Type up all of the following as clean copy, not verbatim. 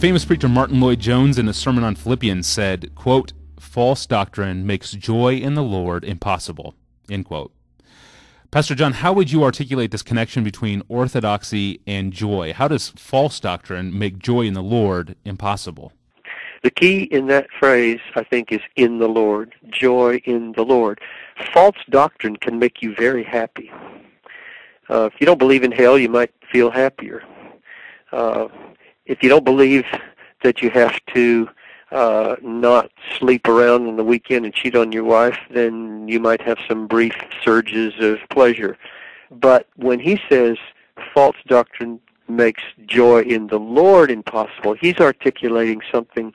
famous preacher Martin Lloyd-Jones in a sermon on Philippians said, quote, "False doctrine makes joy in the Lord impossible," end quote. Pastor John, how would you articulate this connection between orthodoxy and joy? How does false doctrine make joy in the Lord impossible? The key in that phrase, I think, is in the Lord, joy in the Lord. False doctrine can make you very happy. If you don't believe in hell, you might feel happier. If you don't believe that you have to not sleep around on the weekend and cheat on your wife, then you might have some brief surges of pleasure. But when he says false doctrine makes joy in the Lord impossible, he's articulating something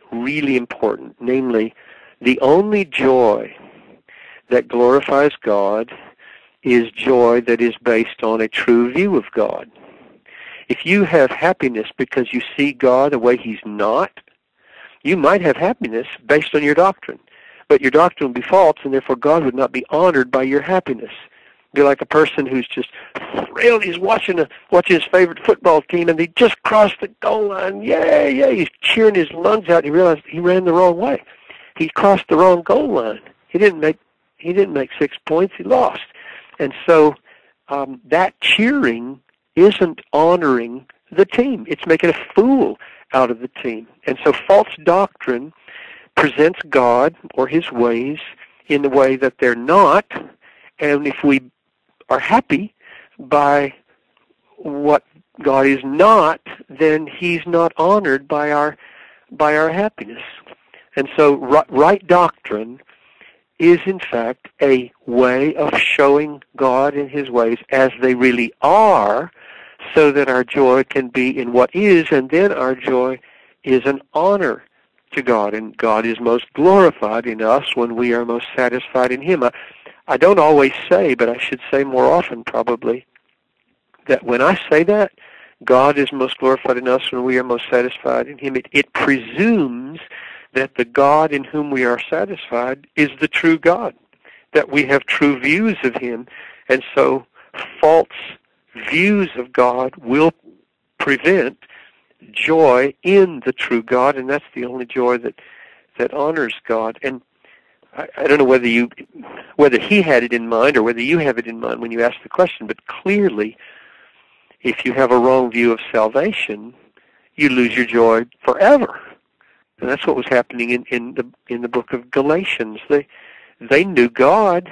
really important, namely, the only joy that glorifies God is joy that is based on a true view of God. If you have happiness because you see God the way he's not, you might have happiness based on your doctrine, but your doctrine would be false, and therefore God would not be honored by your happiness. Be like a person who's just thrilled. He's watching his favorite football team, and they just crossed the goal line. Yay, yay! He's cheering his lungs out. And he realized he ran the wrong way. He crossed the wrong goal line. He didn't make 6 points. He lost, and so that cheering isn't honoring the team. It's making a fool out of the team. And so false doctrine presents God or his ways in the way that they're not, and if we are happy by what God is not, then he's not honored by our happiness. And so right doctrine is in fact a way of showing God and his ways as they really are, so that our joy can be in what is, and then our joy is an honor to God, and God is most glorified in us when we are most satisfied in him. I don't always say, but I should say more often probably, that when I say that, God is most glorified in us when we are most satisfied in him, it presumes that the God in whom we are satisfied is the true God, that we have true views of him, and so false views of God will prevent joy in the true God, and that's the only joy that honors God. And I don't know whether he had it in mind or whether you have it in mind when you ask the question, but clearly, if you have a wrong view of salvation, you lose your joy forever. And that's what was happening in the book of Galatians. They knew God,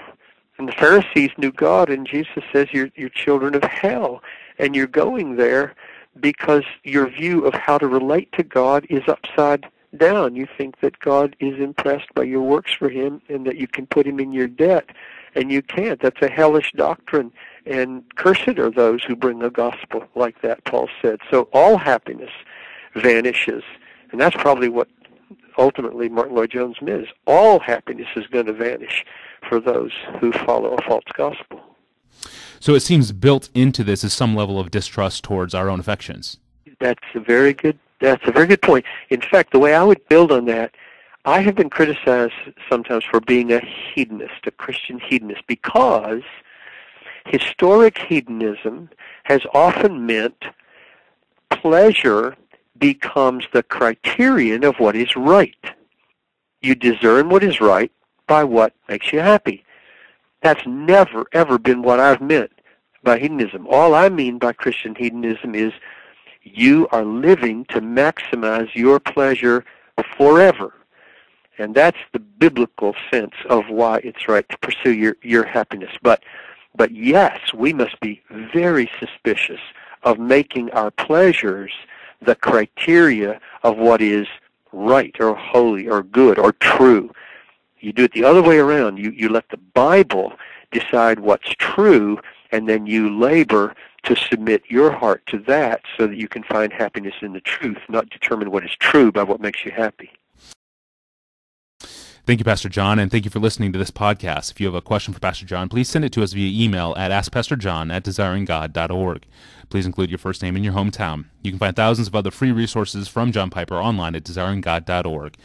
and the Pharisees knew God, and Jesus says you're children of hell, and you're going there because your view of how to relate to God is upside down. You think that God is impressed by your works for him and that you can put him in your debt, and you can't. That's a hellish doctrine, and cursed are those who bring a gospel like that, Paul said. So all happiness vanishes, and that's probably what ultimately Martin Lloyd-Jones means. All happiness is going to vanish for those who follow a false gospel. So it seems built into this is some level of distrust towards our own affections. That's a very good point. In fact, the way I would build on that, I have been criticized sometimes for being a hedonist, a Christian hedonist, because historic hedonism has often meant pleasure becomes the criterion of what is right. You discern what is right by what makes you happy. That's never, ever been what I've meant by hedonism. All I mean by Christian hedonism is you are living to maximize your pleasure forever. And that's the biblical sense of why it's right to pursue your happiness. But yes, we must be very suspicious of making our pleasures the criteria of what is right or holy or good or true. You do it the other way around. You let the Bible decide what's true, and then you labor to submit your heart to that so that you can find happiness in the truth, not determine what is true by what makes you happy. Thank you, Pastor John, and thank you for listening to this podcast. If you have a question for Pastor John, please send it to us via email at askpastorjohn@desiringgod.org. Please include your first name and your hometown. You can find thousands of other free resources from John Piper online at desiringgod.org.